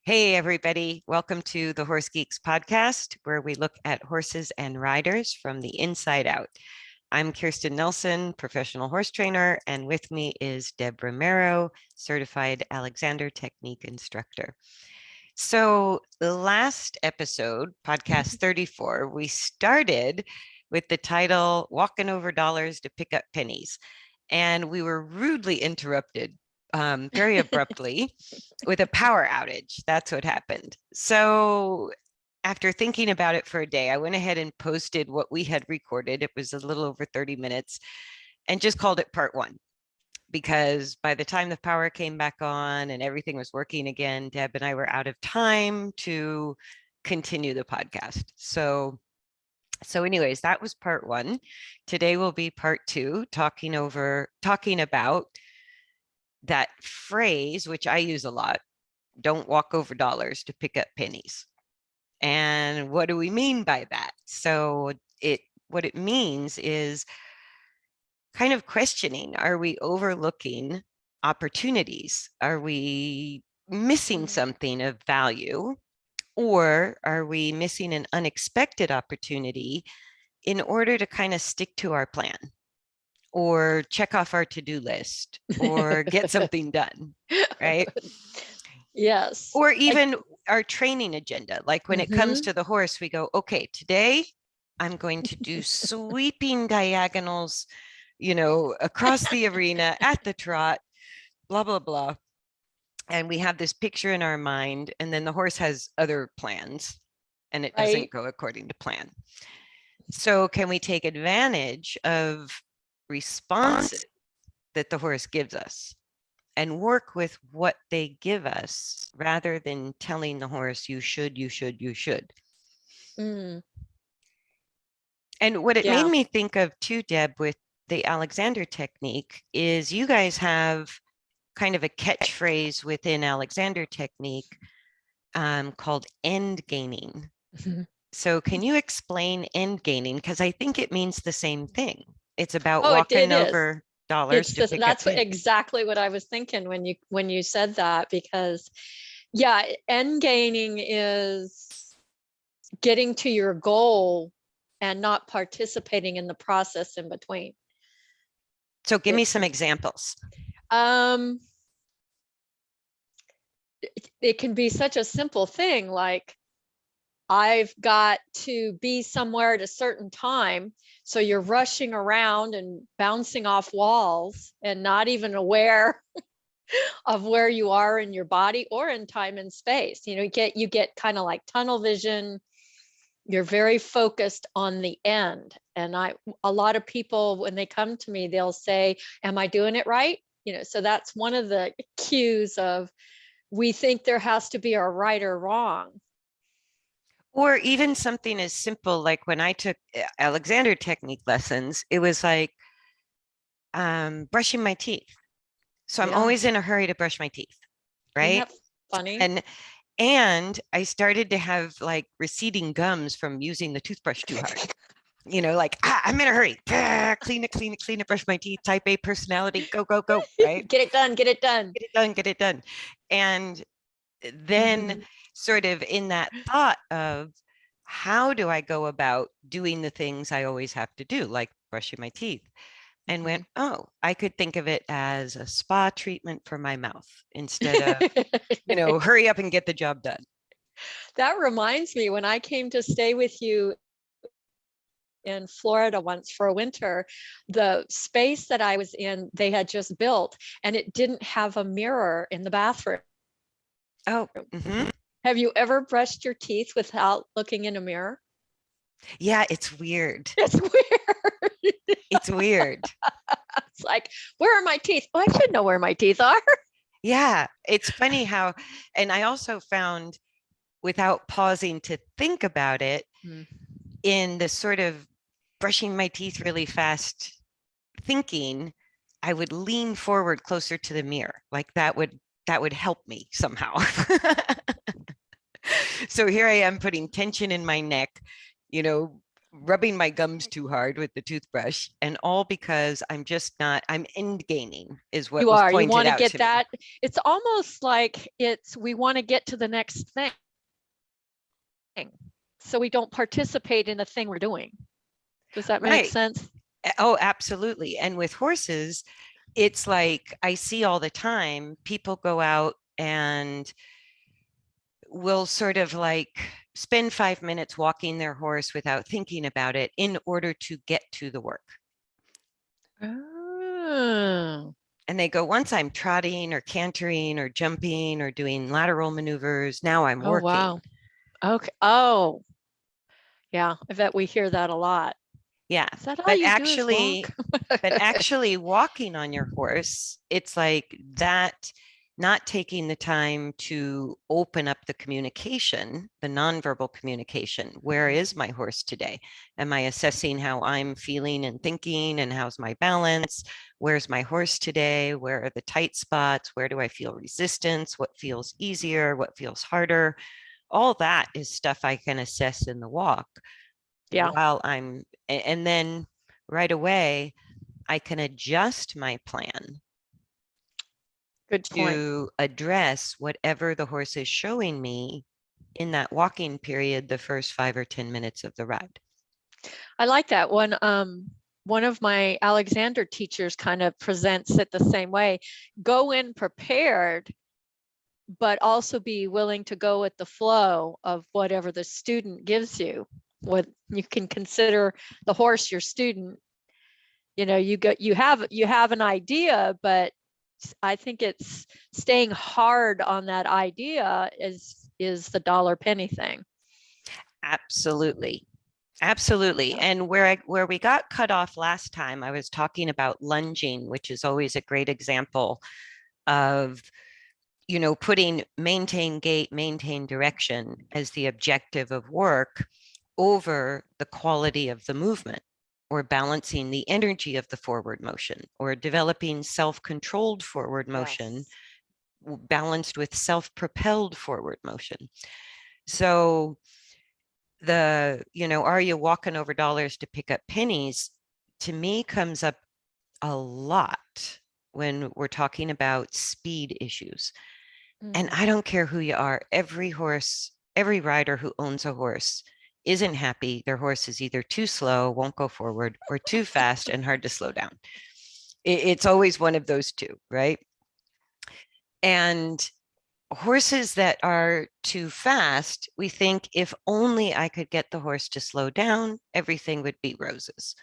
Hey, everybody. Welcome to the Horse Geeks podcast, where we look at horses and riders from the inside out. I'm Kirsten Nelsen, professional horse trainer, and with me is Deb Romero, certified Alexander Technique instructor. So, the last episode, podcast 34, we started with the title Walking Over Dollars to Pick Up Pennies. And we were rudely interrupted very abruptly with a power outage. That's what happened. So after thinking about it for a day, I went ahead and posted what we had recorded. It was a little over 30 minutes and just called it part one. Because by the time the power came back on and everything was working again, Deb and I were out of time to continue the podcast. So anyways, that was part one. Today will be part two, talking about that phrase, which I use a lot, don't walk over dollars to pick up pennies. And what do we mean by that? So what it means is kind of questioning, are we overlooking opportunities? Are we missing something of value? Or are we missing an unexpected opportunity in order to kind of stick to our plan or check off our to-do list or get something done, right? Yes. Or even our training agenda. Like when it comes to the horse, we go, okay, today I'm going to do sweeping diagonals, across the arena at the trot, blah, blah, blah. And we have this picture in our mind, and then the horse has other plans and it doesn't go according to plan. So can we take advantage of responses that the horse gives us and work with what they give us rather than telling the horse, you should, you should, you should. And what it made me think of too, Deb, with the Alexander technique is you guys have kind of a catchphrase within Alexander technique called end gaining. So can you explain end gaining? Because I think it means the same thing. It's about walking over dollars to pick up That's exactly what I was thinking when you said that, because end gaining is getting to your goal and not participating in the process in between. So give me some examples. It can be such a simple thing, like I've got to be somewhere at a certain time. So you're rushing around and bouncing off walls and not even aware of where you are in your body or in time and space. You get kind of like tunnel vision. You're very focused on the end. And a lot of people, when they come to me, they'll say, am I doing it right? So that's one of the cues of, we think there has to be a right or wrong. Or even something as simple like when I took Alexander technique lessons, it was like brushing my teeth. So I'm always in a hurry to brush my teeth, right? Isn't that funny? And I started to have like receding gums from using the toothbrush too hard. Like, I'm in a hurry. Clean it, brush my teeth, type A personality, go, right? Get it done. Get it done. And then sort of in that thought of how do I go about doing the things I always have to do, like brushing my teeth, and went, oh, I could think of it as a spa treatment for my mouth instead of, hurry up and get the job done. That reminds me, when I came to stay with you in Florida once for a winter, the space that I was in, they had just built, and it didn't have a mirror in the bathroom. Oh, Have you ever brushed your teeth without looking in a mirror? Yeah, it's weird. It's weird. It's weird. It's like, where are my teeth? Oh, I should know where my teeth are. Yeah, it's funny how, and I also found, without pausing to think about it, in the sort of brushing my teeth really fast thinking, I would lean forward closer to the mirror. Like that would help me somehow. So here I am putting tension in my neck, rubbing my gums too hard with the toothbrush, and all because I'm end gaming is what was You pointed want to out get to me. that. It's almost like we want to get to the next thing. So we don't participate in the thing we're doing. Does that make Right. sense? Oh, absolutely. And with horses, it's like I see all the time people go out and will sort of like spend 5 minutes walking their horse without thinking about it in order to get to the work. Oh. And they go, once I'm trotting or cantering or jumping or doing lateral maneuvers, now I'm Oh, working. wow. Okay. Oh, yeah. I bet we hear that a lot. Yeah. Is that all But you do is actually, walk? but actually walking on your horse, it's like that, not taking the time to open up the communication, the nonverbal communication. Where is my horse today? Am I assessing how I'm feeling and thinking, and how's my balance? Where's my horse today? Where are the tight spots? Where do I feel resistance? What feels easier? What feels harder? All that is stuff I can assess in the walk Yeah, while and then right away, I can adjust my plan good point. to address whatever the horse is showing me in that walking period, the first 5 or 10 minutes of the ride. I like that one. One of my Alexander teachers kind of presents it the same way. Go in prepared, but also be willing to go with the flow of whatever the student gives you. What you can consider the horse your student. You know, you have an idea, but I think it's staying hard on that idea is the dollar penny thing. Absolutely. Absolutely. Yeah. And where we got cut off last time, I was talking about lunging, which is always a great example of, putting maintain gait, maintain direction as the objective of work over the quality of the movement, or balancing the energy of the forward motion, or developing self-controlled forward motion Yes. balanced with self-propelled forward motion. So are you walking over dollars to pick up pennies, to me comes up a lot when we're talking about speed issues. And Mm. I don't care who you are, every rider who owns a horse isn't happy. Their horse is either too slow, won't go forward, or too fast and hard to slow down. It's always one of those two, right? And horses that are too fast, we think if only I could get the horse to slow down, everything would be roses,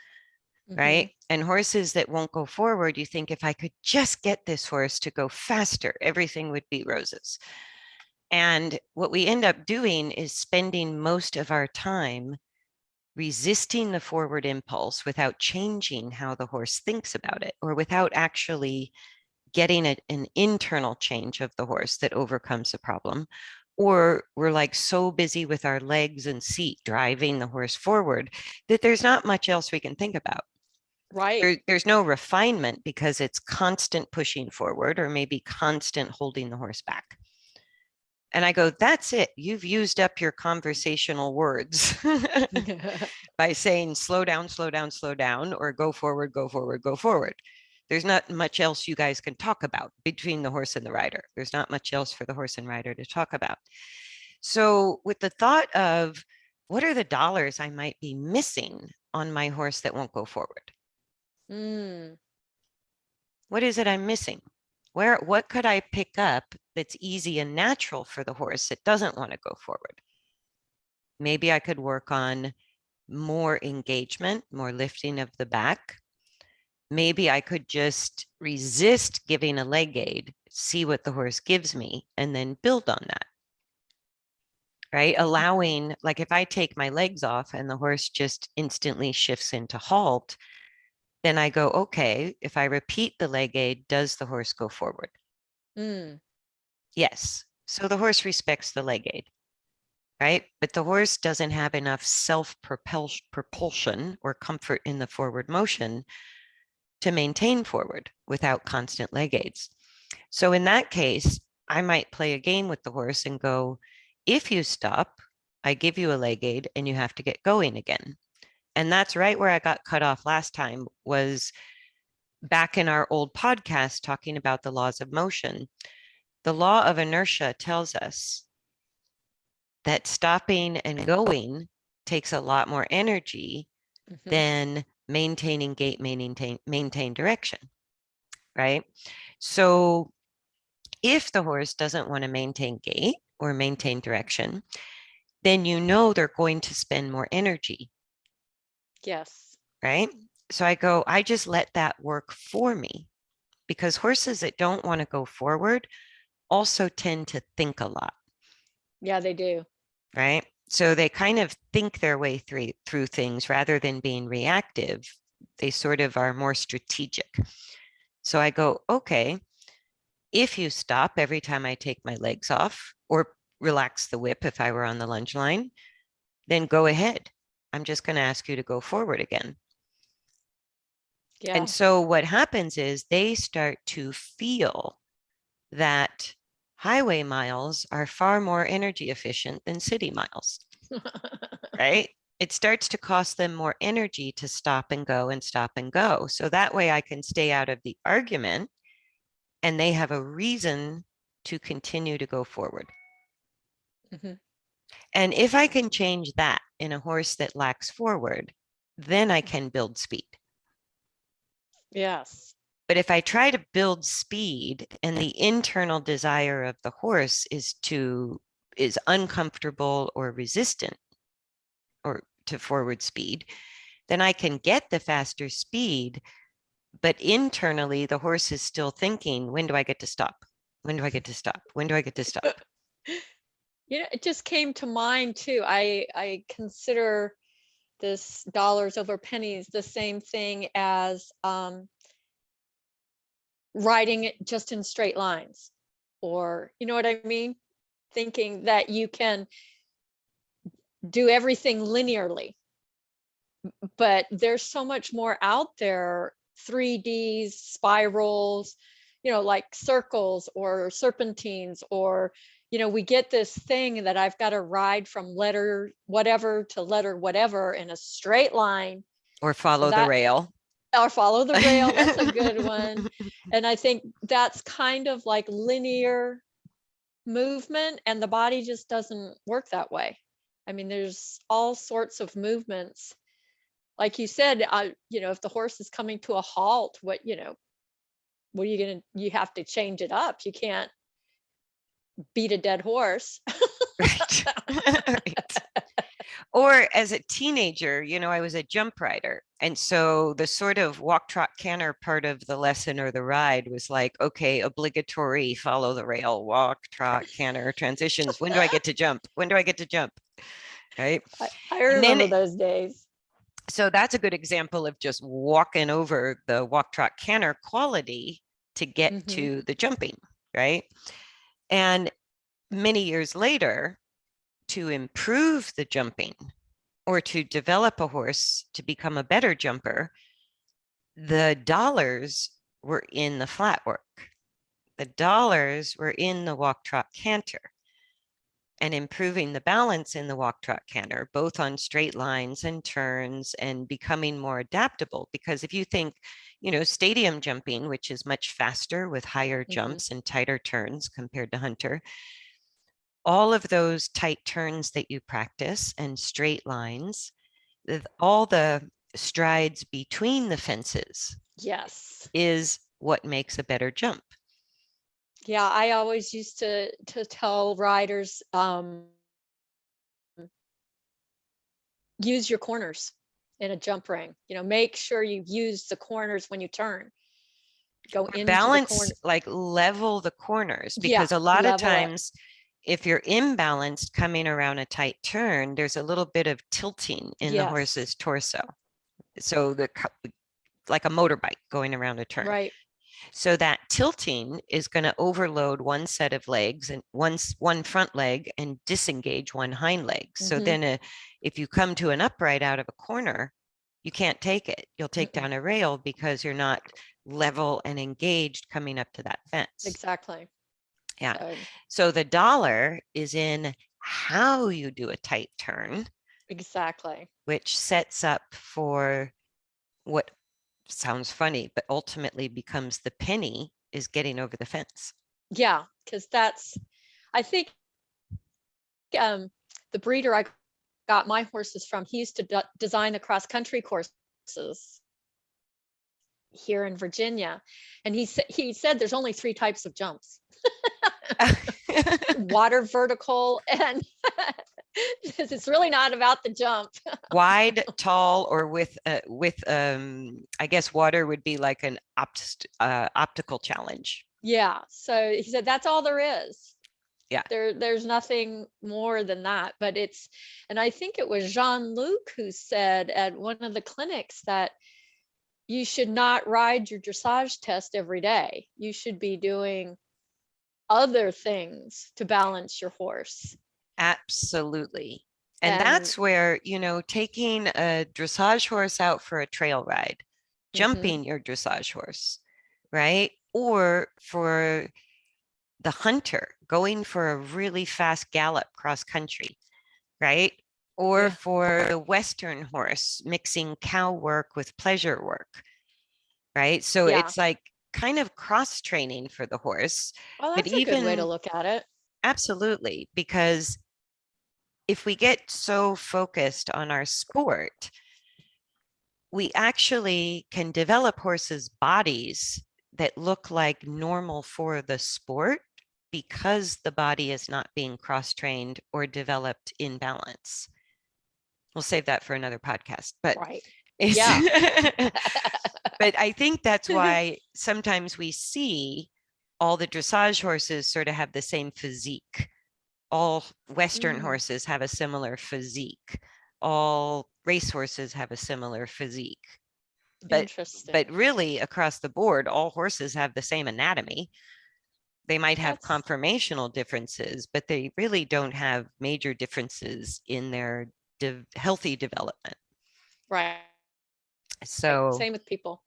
Mm-hmm. right? And horses that won't go forward, you think if I could just get this horse to go faster, everything would be roses. And what we end up doing is spending most of our time resisting the forward impulse without changing how the horse thinks about it, or without actually getting an internal change of the horse that overcomes the problem. Or we're like so busy with our legs and seat driving the horse forward that there's not much else we can think about. Right. There's no refinement because it's constant pushing forward, or maybe constant holding the horse back. And I go, that's it. You've used up your conversational words by saying slow down, slow down, slow down, or go forward, go forward, go forward. There's not much else you guys can talk about between the horse and the rider. There's not much else for the horse and rider to talk about. So, with the thought of what are the dollars I might be missing on my horse that won't go forward? Mm. What is it I'm missing? What could I pick up that's easy and natural for the horse that doesn't want to go forward? Maybe I could work on more engagement, more lifting of the back. Maybe I could just resist giving a leg aid, see what the horse gives me, and then build on that. Right? Allowing, like if I take my legs off and the horse just instantly shifts into halt, then I go, okay, if I repeat the leg aid, does the horse go forward? Mm. Yes. So the horse respects the leg aid, right? But the horse doesn't have enough self-propulsion or comfort in the forward motion to maintain forward without constant leg aids. So in that case, I might play a game with the horse and go, if you stop, I give you a leg aid and you have to get going again. And that's right where I got cut off last time, was back in our old podcast talking about the laws of motion. The law of inertia tells us that stopping and going takes a lot more energy Mhm. than maintaining gait, maintain direction, right? So if the horse doesn't want to maintain gait or maintain direction, then you know they're going to spend more energy, Yes. right? So I just let that work for me, because horses that don't want to go forward also tend to think a lot, Yeah, they do. right? So they kind of think their way through things rather than being reactive. They sort of are more strategic. So I go, okay, if you stop every time I take my legs off or relax the whip if I were on the lunge line, then go ahead. I'm just going to ask you to go forward again. Yeah. And so what happens is they start to feel that highway miles are far more energy efficient than city miles, right? It starts to cost them more energy to stop and go and stop and go. So that way I can stay out of the argument and they have a reason to continue to go forward. Mhm. And if I can change that in a horse that lacks forward, then I can build speed. Yes. But if I try to build speed and the internal desire of the horse is uncomfortable or resistant or to forward speed, then I can get the faster speed, but internally the horse is still thinking, when do I get to stop? When do I get to stop? When do I get to stop? It just came to mind too. I consider this dollars over pennies the same thing as riding it just in straight lines, or you know what I mean? Thinking that you can do everything linearly, but there's so much more out there, 3Ds, spirals, like circles or serpentines, or we get this thing that I've got to ride from letter whatever to letter whatever in a straight line. Or So follow the that, rail. or follow the rail, that's a good one. And I think that's kind of like linear movement, and the body just doesn't work that way. I mean, there's all sorts of movements. Like you said, if the horse is coming to a halt, what are you going to, you have to change it up. You can't beat a dead horse. Right. Right. Or as a teenager, I was a jump rider. And so the sort of walk, trot, canter part of the lesson or the ride was like, okay, obligatory, follow the rail, walk, trot, canter, transitions. When do I get to jump? When do I get to jump? Right. I And then, remember those days. so that's a good example of just walking over the walk, trot, canter quality to get Hmm. to the jumping. Right. And many years later, to improve the jumping or to develop a horse to become a better jumper, the dollars were in the flat work. The dollars were in the walk, trot, canter, and improving the balance in the walk, trot, canter, both on straight lines and turns, and becoming more adaptable. Because if you think, stadium jumping, which is much faster with higher Hmm. jumps and tighter turns compared to hunter, all of those tight turns that you practice and straight lines, all the strides between the fences Yes. is what makes a better jump. Yeah, I always used to tell riders, use your corners in a jump ring. Make sure you use the corners when you turn. Go into the Balance, corner. like level the corners, Yeah, because a lot of level it. times if you're imbalanced coming around a tight turn, there's a little bit of tilting in the Yes. horse's torso. So like a motorbike going around a turn. Right. So that tilting is going to overload one set of legs and one front leg and disengage one hind leg. So Hmm. then if you come to an upright out of a corner, you can't take it. You'll take down a rail because you're not level and engaged coming up to that fence. Exactly. Yeah. So the dollar is in how you do a tight turn, Exactly. which sets up for what sounds funny, but ultimately becomes the penny is getting over the fence. Yeah, because I think the breeder I got my horses from, he used to design the cross country courses here in Virginia. And he said there's only 3 types of jumps. Water, vertical, and it's really not about the jump. Wide, tall, or with I guess water would be like an optical challenge. Yeah. So he said that's all there is. Yeah. There's nothing more than that. But and I think it was Jean-Luc who said at one of the clinics that you should not ride your dressage test every day. You should be doing other things to balance your horse. Absolutely. And And that's where, taking a dressage horse out for a trail ride, jumping your dressage horse, right? Or for the hunter going for a really fast gallop cross country, right? Or yeah, for the Western horse mixing cow work with pleasure work, right? So yeah. it's like kind of cross training for the horse, Well, but that's a good way to even look at it. absolutely, because if we get so focused on our sport, we actually can develop horses' bodies that look like normal for the sport because the body is not being cross-trained or developed in balance. We'll save that for another podcast, but Right. it's Yeah. but I think that's why sometimes we see all the dressage horses sort of have the same physique. All Western horses have a similar physique. All racehorses have a similar physique. But Interesting. really across the board, all horses have the same anatomy. They might have That's conformational differences, but they really don't have major differences in their healthy development. right. So, Same with people.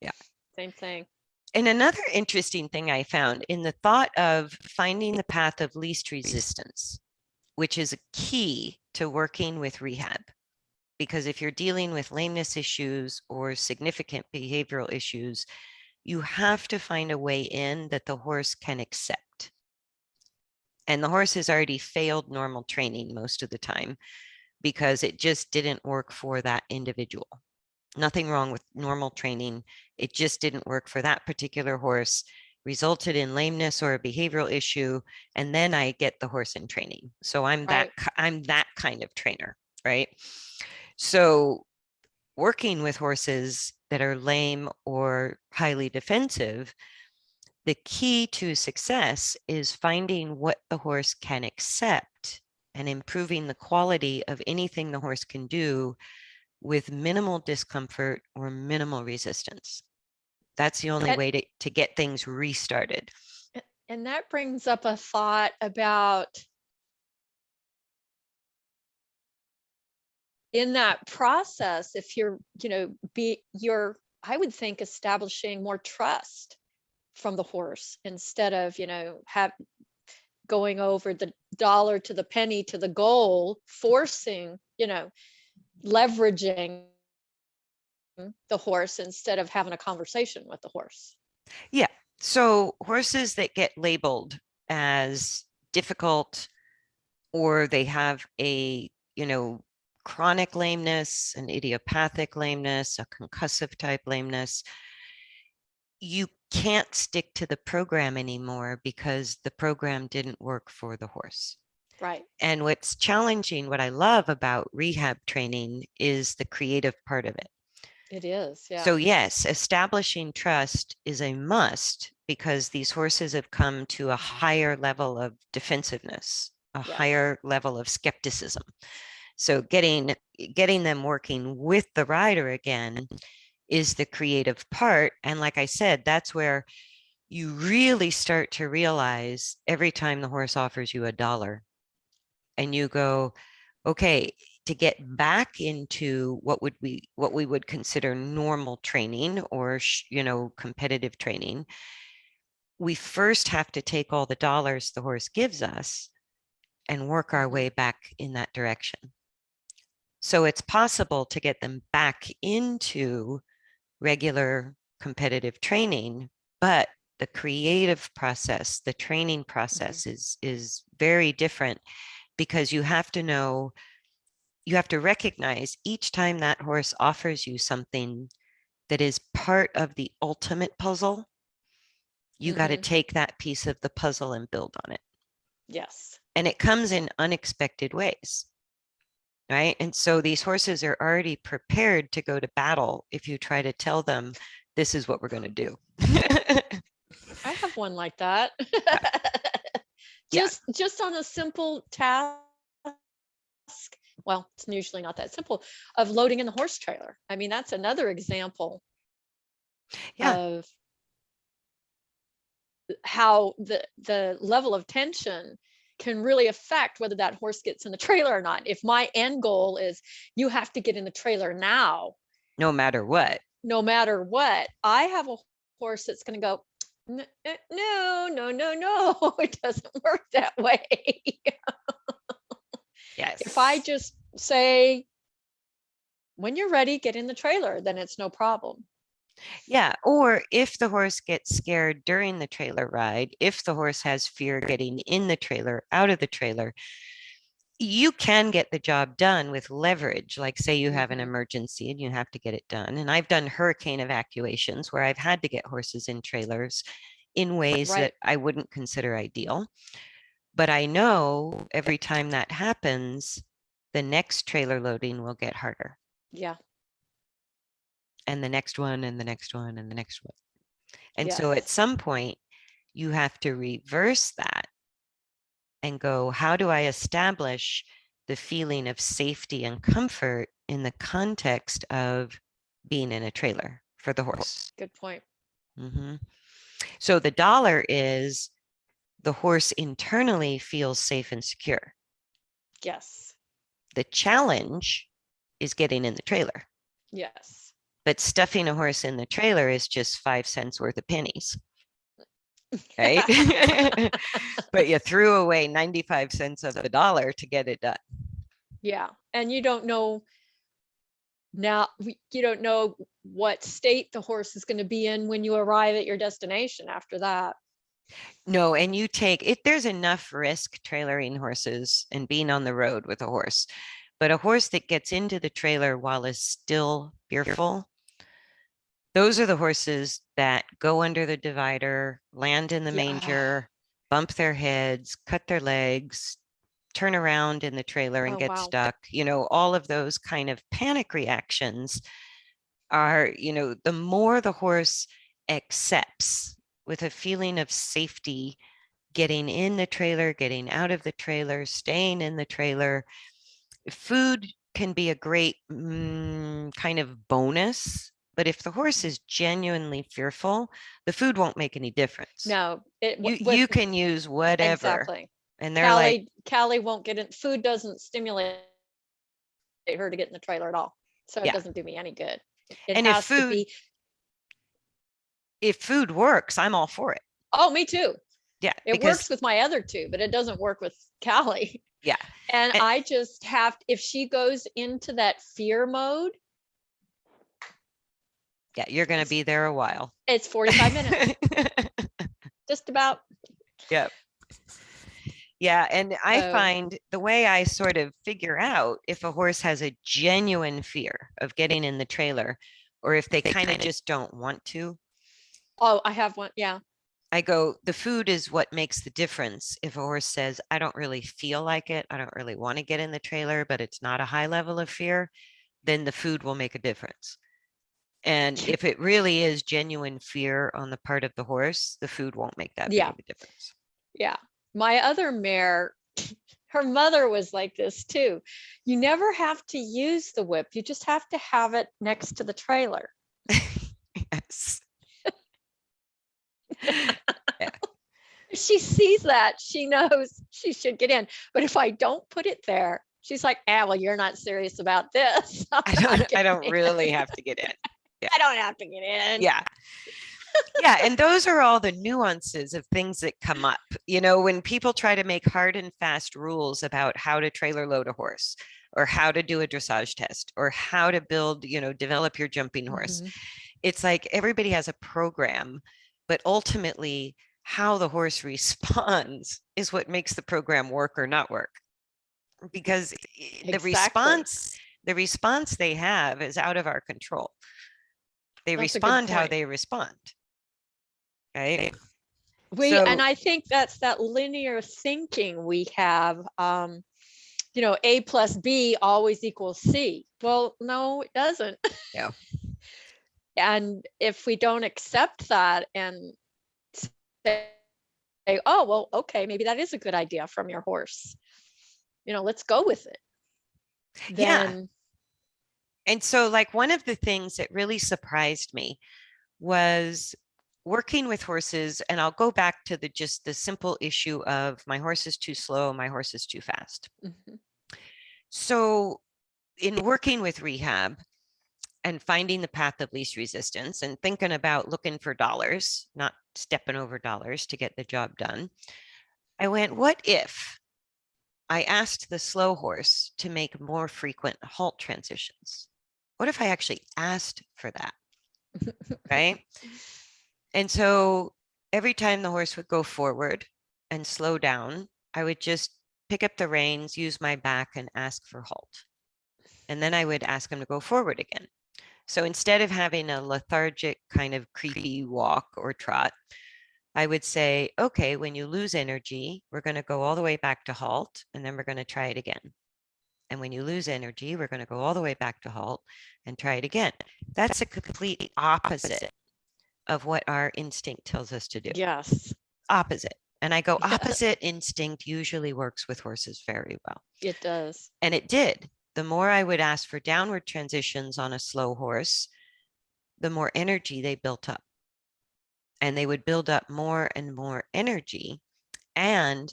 yeah. Same thing. And another interesting thing I found in the thought of finding the path of least resistance, which is a key to working with rehab. Because if you're dealing with lameness issues or significant behavioral issues, you have to find a way in that the horse can accept. And the horse has already failed normal training most of the time because it just didn't work for that individual. Nothing wrong with normal training. It just didn't work for that particular horse, resulted in lameness or a behavioral issue. And then I get the horse in training. So I'm that kind of trainer, right? So working with horses that are lame or highly defensive, the key to success is finding what the horse can accept and improving the quality of anything the horse can do with minimal discomfort or minimal resistance. That's the only way to get things restarted. And that brings up a thought about in that process, if you're, I would think establishing more trust from the horse instead of, have going over the dollar to the penny to the goal, forcing, leveraging the horse instead of having a conversation with the horse. Yeah. So horses that get labeled as difficult or they have a, chronic lameness, an idiopathic lameness, a concussive type lameness, you can't stick to the program anymore because the program didn't work for the horse. Right. And what's challenging, what I love about rehab training is the creative part of it. It is. Yeah. So yes, establishing trust is a must because these horses have come to a higher level of defensiveness, a higher level of skepticism. So getting them working with the rider again is the creative part. And like I said, that's where you really start to realize every time the horse offers you $1 and you go, okay, to get back into what we would consider normal training or competitive training, we first have to take all the dollars the horse gives us and work our way back in that direction. So it's possible to get them back into regular competitive training, but the creative process, the training process is very different because you have to know, you have to recognize each time that horse offers you something that is part of the ultimate puzzle, you got to Mhm. take that piece of the puzzle and build on it. Yes. And it comes in unexpected ways, right? And so these horses are already prepared to go to battle if you try to tell them, this is what we're going to do. I have one like that. Yeah. Just on a simple task. Well, it's usually not that simple, of loading in the horse trailer. I mean, that's another example Yeah. of how the level of tension can really affect whether that horse gets in the trailer or not. If my end goal is you have to get in the trailer now, No matter what. no matter what, I have a horse that's going to go, no, no, no, no, it doesn't work that way. If I Yes. just say, when you're ready, get in the trailer, then it's no problem. Yeah. Or if the horse gets scared during the trailer ride, if the horse has fear getting in the trailer, out of the trailer, you can get the job done with leverage. Like, say you have an Mhm. emergency and you have to get it done. And I've done hurricane evacuations where I've had to get horses in trailers in ways Right. that I wouldn't consider ideal. But I know every time that happens, the next trailer loading will get harder. Yeah. And the next one, and the next one, and the next one. And so at Yes. some point, you have to reverse that and go, how do I establish the feeling of safety and comfort in the context of being in a trailer for the horse? Good point. Mhm. So the dollar is the horse internally feels safe and secure. Yes. The challenge is getting in the trailer, Yes. but stuffing a horse in the trailer is just 5 cents worth of pennies, right? But you threw away 95 cents of the dollar to get it done. Yeah. And you don't know now, you don't know what state the horse is going to be in when you arrive at your destination after that. No, and you take it, there's enough risk trailering horses and being on the road with a horse. But a horse that gets into the trailer while is still fearful, those are the horses that go under the divider, land in the Yeah. manger, bump their heads, cut their legs, turn around in the trailer and Oh, get wow. stuck. All of those kind of panic reactions are, the more the horse accepts with a feeling of safety, getting in the trailer, getting out of the trailer, staying in the trailer. Food can be a great kind of bonus, but if the horse is genuinely fearful, the food won't make any difference. No, You can use whatever, exactly. and they're like, Callie won't get in. Food doesn't stimulate her to get in the trailer at all. So it yeah. doesn't do me any good. It And if has to food be, if food works, I'm all for it. oh, me too. Yeah, It because works with my other two, but it doesn't work with Callie. yeah, And and, I just have, if she goes into that fear mode, yeah, you're going to be there a while. it's 45 minutes, just about. Yeah. Yeah, and I So, find the way I sort of figure out if a horse has a genuine fear of getting in the trailer or if they kind of just don't want to, oh, I have one. Yeah. I go, the food is what makes the difference. If a horse says, I don't really feel like it, I don't really want to get in the trailer, but it's not a high level of fear, then the food will make a difference. And if it really is genuine fear on the part of the horse, the food won't make that big Yeah. of a difference. Yeah. My other mare, her mother was like this too. You never have to use the whip. You just have to have it next to the trailer. Yes. Yeah. If she sees that, she knows she should get in. But if I don't put it there, she's like, ah, well, you're not serious about this. I don't really have to get in. Yeah. I don't have to get in. Yeah. Yeah, and those are all the nuances of things that come up. You know, when people try to make hard and fast rules about how to trailer load a horse or how to do a dressage test or how to build, develop your jumping horse. Mhm. It's like everybody has a program, but ultimately how the horse responds is what makes the program work or not work. Because Exactly. the response they have is out of our control. They That's a good respond how point. they respond, right? And So I think that's that linear thinking we have. A plus B always equals C. Well, no, it doesn't. yeah. And if we don't accept that and say, oh, well, okay, maybe that is a good idea from your horse, let's go with it. Yeah. Then, And so like one of the things that really surprised me was working with horses, and I'll go back to just the simple issue of my horse is too slow, my horse is too fast. mhm, So in working with rehab and finding the path of least resistance and thinking about looking for dollars, not stepping over dollars to get the job done, I went, what if I asked the slow horse to make more frequent halt transitions? What if I actually asked for that? Right. And so every time the horse would go forward and slow down, I would just pick up the reins, use my back, and ask for halt. And then I would ask him to go forward again. So instead of having a lethargic kind of creepy walk or trot, I would say, okay, when you lose energy, we're going to go all the way back to halt, and then we're going to try it again. And when you lose energy, we're going to go all the way back to halt and try it again. That's a complete opposite of what our instinct tells us to do. yes, Opposite. And I go, yeah, opposite instinct usually works with horses very well. it does. And it did. The more I would ask for downward transitions on a slow horse, the more energy they built up. And they would build up more and more energy and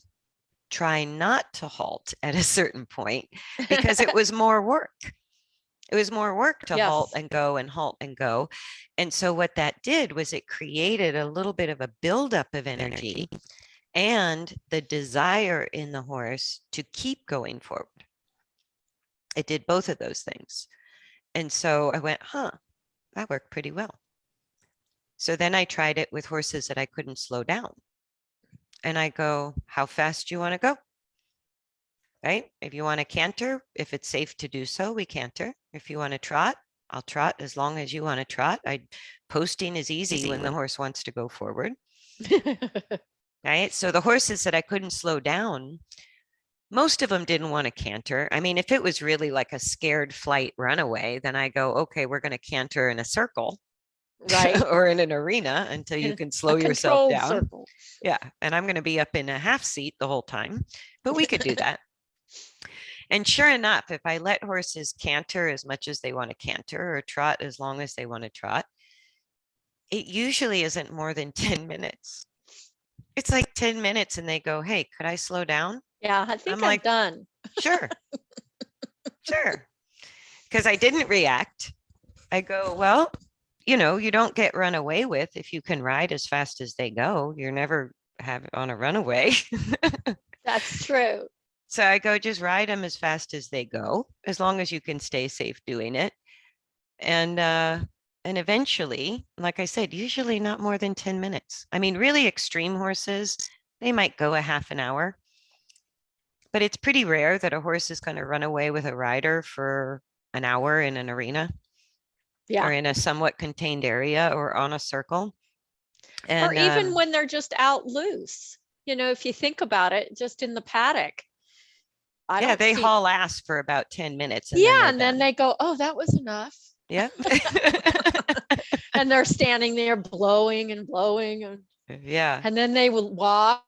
try not to halt at a certain point because it was more work. It was more work to halt Yes, and go and halt and go. And so what that did was it created a little bit of a buildup of energy and the desire in the horse to keep going forward. It did both of those things. And so I went, that worked pretty well. So then I tried it with horses that I couldn't slow down. And I go, how fast do you want to go? Right? If you want to canter, if it's safe to do so, we canter. If you want to trot, I'll trot as long as you want to trot. Posting is easy when the horse wants to go forward. Right? So the horses that I couldn't slow down, most of them didn't want to canter. I mean, if it was really like a scared flight runaway, then I go, okay, we're going to canter in a circle right. or in an arena until you In can a slow yourself controlled down. circle. Yeah. And I'm going to be up in a half seat the whole time, but we could do that. And sure enough, if I let horses canter as much as they want to canter or trot as long as they want to trot, it usually isn't more than 10 minutes. It's like 10 minutes and they go, hey, could I slow down? Yeah, I I'm think I'm like, done. sure, sure. Because I didn't react. I go, well, you don't get run away with if you can ride as fast as they go. You're never have on a runaway. That's true. So I go, just ride them as fast as they go, as long as you can stay safe doing it. And eventually, like I said, usually not more than 10 minutes. I mean, really extreme horses, they might go a half an hour, but it's pretty rare that a horse is going to run away with a rider for an hour in an arena or Yeah. in a somewhat contained area or on a circle. Or And even when they're just out loose, if you think about it, just in the paddock, I yeah, don't they see. haul ass for about 10 minutes and then Yeah. they're And then done. they go, oh, that was enough. Yeah. And they're standing there blowing and blowing. Yeah. And then they will walk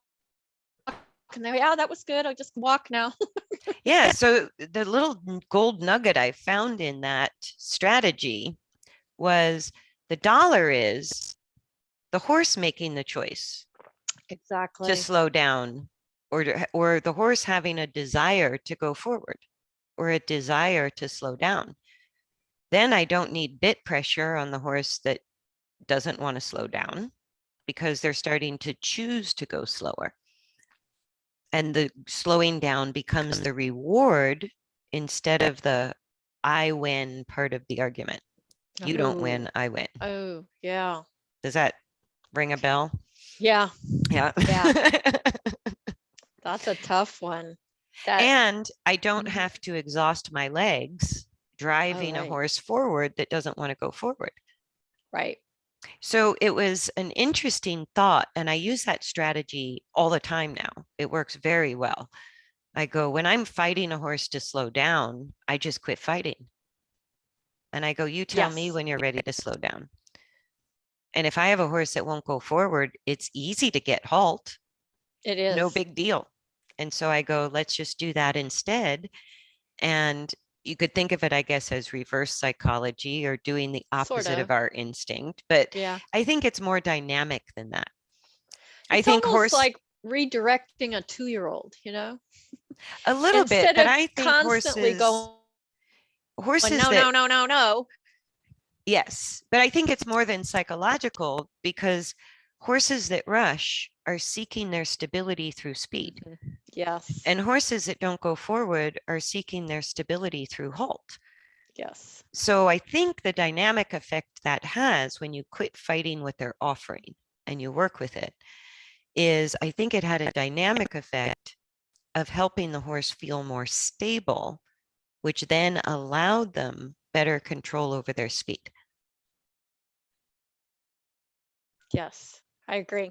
and they, yeah, that was good. I'll just walk now. Yeah. So the little gold nugget I found in that strategy was the dollar is the horse making the choice to Exactly. slow down or the horse having a desire to go forward or a desire to slow down. Then I don't need bit pressure on the horse that doesn't want to slow down because they're starting to choose to go slower. And the slowing down becomes the reward instead of the I win part of the argument. You don't win, I win. Oh, yeah. Does that ring a bell? Yeah. Yeah. Yeah. That's a tough one. And I don't Mhm. have to exhaust my legs driving a right. horse forward that doesn't want to go forward. Right. So it was an interesting thought. And I use that strategy all the time now. It works very well. I go, when I'm fighting a horse to slow down, I just quit fighting. And I go, you tell me Yes, when you're ready to slow down. And if I have a horse that won't go forward, it's easy to get halt, it no is. big deal. And so I go, let's just do that instead. And you could think of it, I guess, as reverse psychology or doing the Sort opposite of. of our instinct. But Yeah. I think it's more dynamic than that. I It's think almost horse, like redirecting a 2-year-old, a little bit, instead but of I think constantly horses, going, horses no, that, no, no, no, no. yes, but I think it's more than psychological because horses that rush are seeking their stability through speed. Mhm. Yes. And horses that don't go forward are seeking their stability through halt. Yes. So I think the dynamic effect that has when you quit fighting what they're offering and you work with it is I think it had a dynamic effect of helping the horse feel more stable, which then allowed them better control over their speed. Yes. I agree.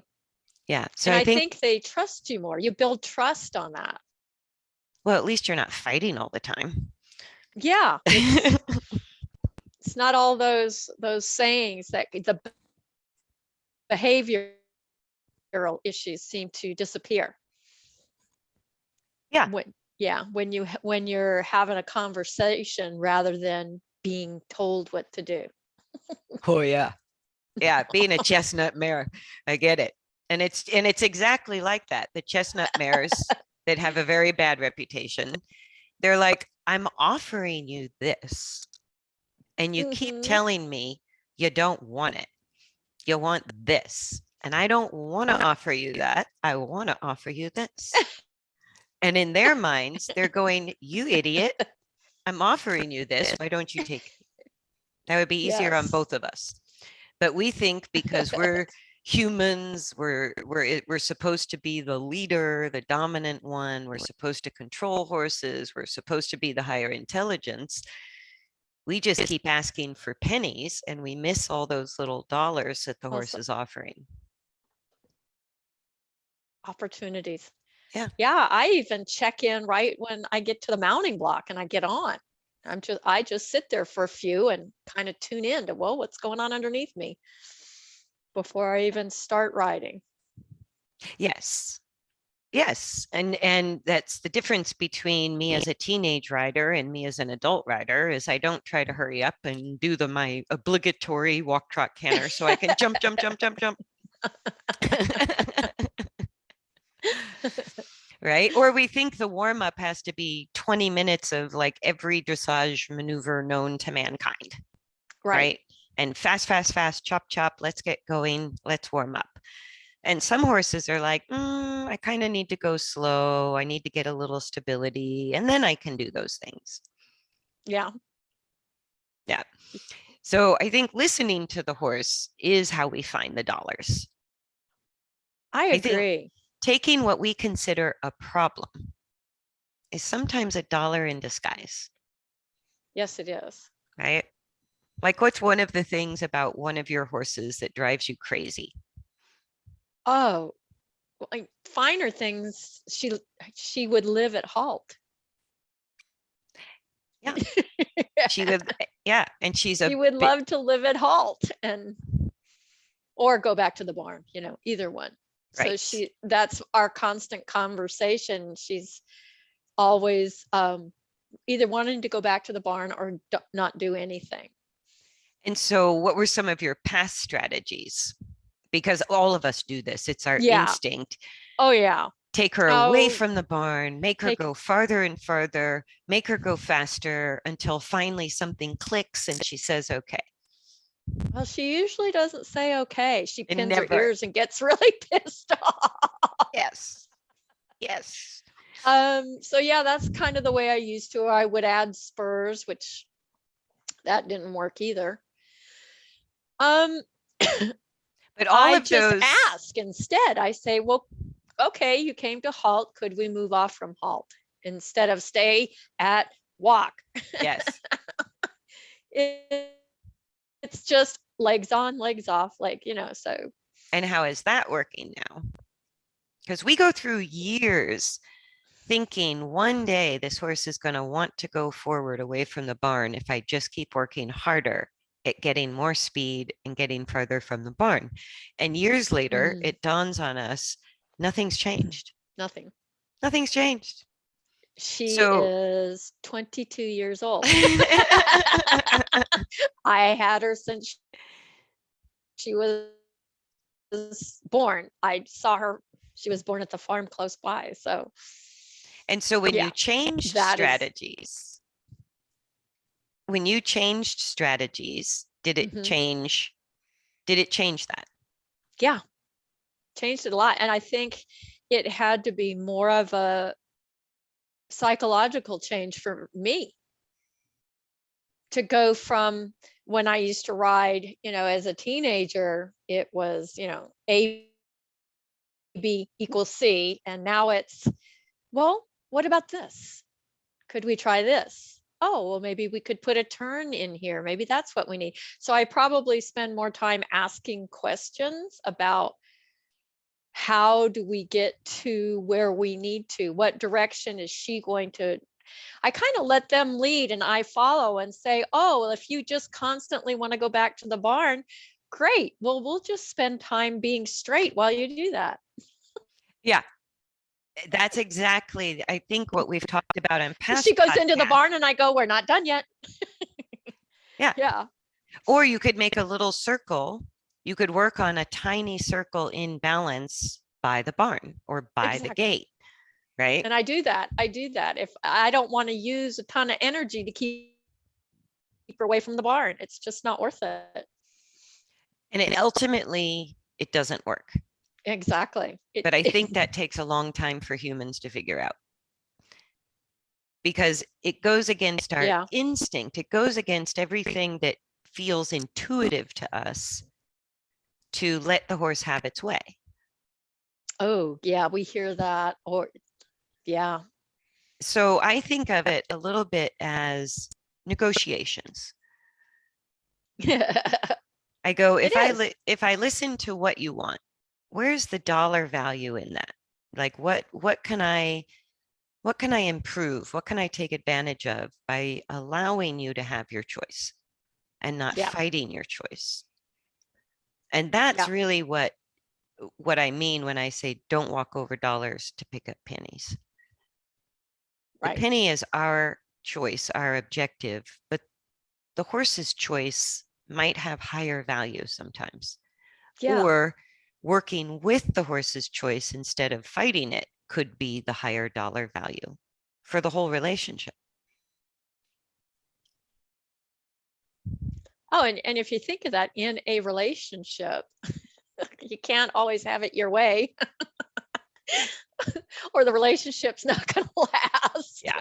Yeah. So And I I think, think they trust you more. You build trust on that. well, at least you're not fighting all the time. Yeah. It's not all those sayings that the behavioral issues seem to disappear. Yeah. When you're having a conversation rather than being told what to do. Oh, yeah. Yeah. Being a chestnut mare, I get it. And it's exactly like that. The chestnut mares that have a very bad reputation, they're like, I'm offering you this, and you keep Mhm. telling me you don't want it. You want this. And I don't want to offer you that. I want to offer you this. And in their minds, they're going, you idiot. I'm offering you this. Why don't you take it? That would be easier on Yes. both of us. But we think because we're humans, we're supposed to be the leader, the dominant one. We're supposed to control horses. We're supposed to be the higher intelligence. We just keep asking for pennies and we miss all those little dollars that the horse Also is offering. opportunities. Yeah. Yeah, I even check in right when I get to the mounting block and I get on. I just sit there for a few and kind of tune in to, well, what's going on underneath me before I even start riding. Yes. Yes. And that's the difference between me as a teenage rider and me as an adult rider is I don't try to hurry up and do my obligatory walk, trot, canter so I can jump, jump, jump, jump, jump. Right? Or we think the warm up has to be 20 minutes of like every dressage maneuver known to mankind. Right. Right? And fast, fast, fast, chop, chop, let's get going, let's warm up. And some horses are like, I kind of need to go slow. I need to get a little stability, and then I can do those things. Yeah. Yeah. So I think listening to the horse is how we find the dollars. I I think agree. taking what we consider a problem is sometimes a dollar in disguise, Yes, it is. right? Like, what's one of the things about one of your horses that drives you crazy? Oh, like finer things. She would live at halt. Yeah, she would. Yeah, and she's She a would bit. love to live at halt or go back to the barn, either one. So Right. that's our constant conversation. She's always either wanting to go back to the barn or not do anything. And so, what were some of your past strategies? Because all of us do this, it's our Yeah. instinct. Oh, yeah. Take her away from the barn, make her take go farther and farther, make her go faster until finally something clicks and she says, okay. Well, she usually doesn't say okay. She And pins her never. ears and gets really pissed off. Yes. Yes. So yeah, that's kind of the way I used to. I would add spurs, which that didn't work either. Um, But all I of just those, ask instead. I say, well, okay, you came to halt. Could we move off from halt instead of stay at walk? yes. It, it's just legs on, legs off, like, so. And how is that working now? Because we go through years thinking one day this horse is going to want to go forward away from the barn if I just keep working harder at getting more speed and getting farther from the barn. And years later, it dawns on us nothing's changed. Nothing. Nothing's changed. She So, is 22 years old. I had her since she was born. I saw her, she was born at the farm close by. So, and so when yeah, you changed that is, strategies, when you changed strategies, did it change? Did it change that? yeah, changed it a lot. And I think it had to be more of a psychological change for me to go from when I used to ride, as a teenager, it was, A, B equals C. And now it's, well, what about this? Could we try this? Oh, well, maybe we could put a turn in here. Maybe that's what we need. So I probably spend more time asking questions about how do we get to where we need to? What direction is she going to? I kind of let them lead and I follow and say, oh, well, if you just constantly want to go back to the barn, great. Well, we'll just spend time being straight while you do that. Yeah, that's exactly, I think, what we've talked about in She past goes into the podcasts. barn and I go, we're not done yet. Yeah. Yeah. Or you could make a little circle. You could work on a tiny circle in balance by the barn or by the Exactly. gate, right? And I do that. I do that. If I don't want to use a ton of energy to keep her away from the barn, it's just not worth it. And it ultimately, it doesn't work. Exactly. But I think that takes a long time for humans to figure out because it goes against our Yeah. instinct. It goes against everything that feels intuitive to us to let the horse have its way. Oh, yeah, we hear that. Or, yeah. So I think of it a little bit as negotiations. I go, It is. if I listen to what you want, where's the dollar value in that? Like what can I improve? What can I take advantage of by allowing you to have your choice and not Yeah. fighting your choice? And that's Yeah. really what I mean when I say don't walk over dollars to pick up pennies. The Right. penny is our choice, our objective, but the horse's choice might have higher value sometimes. Yeah. Or working with the horse's choice instead of fighting it could be the higher dollar value for the whole relationship. Oh, and if you think of that in a relationship, you can't always have it your way or the relationship's not going to last. Yeah.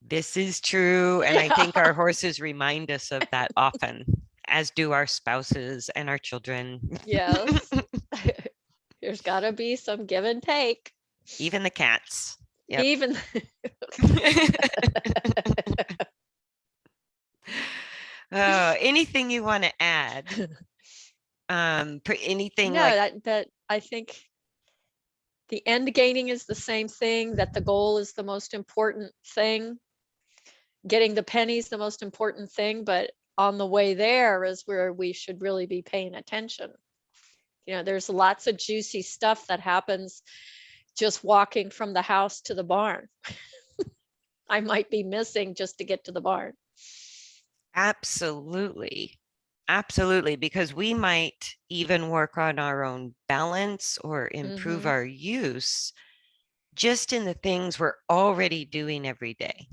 This is true. And I Yeah. think our horses remind us of that often, as do our spouses and our children. Yes. There's got to be some give and take. Even the cats. Yep. Even Anything you want to add? Anything no, like that I think the end gaining is the same thing, that the goal is the most important thing. Getting the pennies the most important thing, but on the way there is where we should really be paying attention. There's lots of juicy stuff that happens just walking from the house to the barn. I might be missing just to get to the barn. absolutely. Absolutely, because we might even work on our own balance or improve our use just in the things we're already doing every day.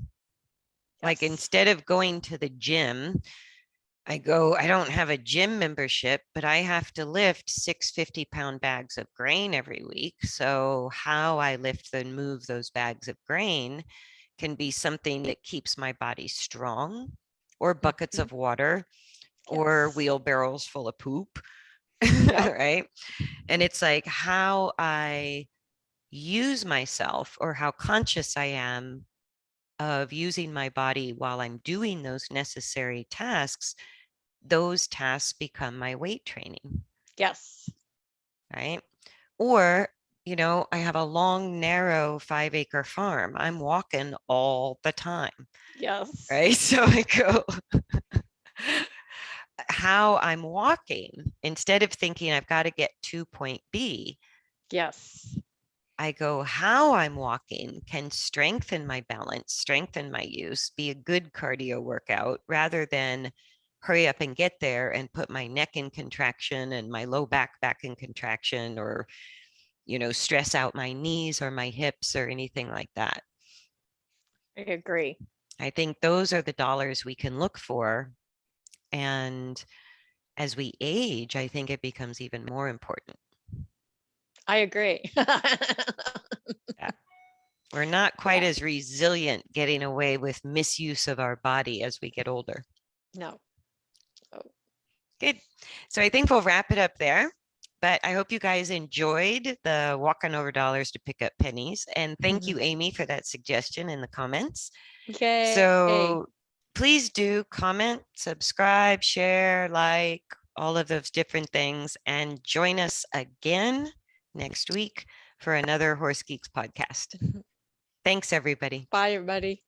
Like Yes. instead of going to the gym, I don't have a gym membership, but I have to lift 6 50-pound bags of grain every week. So how I lift and move those bags of grain can be something that keeps my body strong, or buckets Mhm. of water, or Yes. wheelbarrows full of poop, Yep. right? And it's like how I use myself or how conscious I am of using my body while I'm doing those necessary tasks, those tasks become my weight training, Yes. right? Or, I have a long, narrow 5-acre farm. I'm walking all the time, Yes. right? So I go, how I'm walking, instead of thinking I've got to get to point B, Yes. I go, how I'm walking can strengthen my balance, strengthen my use, be a good cardio workout rather than hurry up and get there and put my neck in contraction and my low back in contraction, or, stress out my knees or my hips or anything like that. I agree. I think those are the dollars we can look for. And as we age, I think it becomes even more important. I agree. Yeah. We're not quite Yeah. as resilient getting away with misuse of our body as we get older. No. Oh. Good. So I think we'll wrap it up there. But I hope you guys enjoyed the walking over dollars to pick up pennies. And thank you, Amy, for that suggestion in the comments. Yay. So please do comment, subscribe, share, like, all of those different things, and join us again next week for another Horse Geeks podcast. Thanks, everybody. Bye, everybody.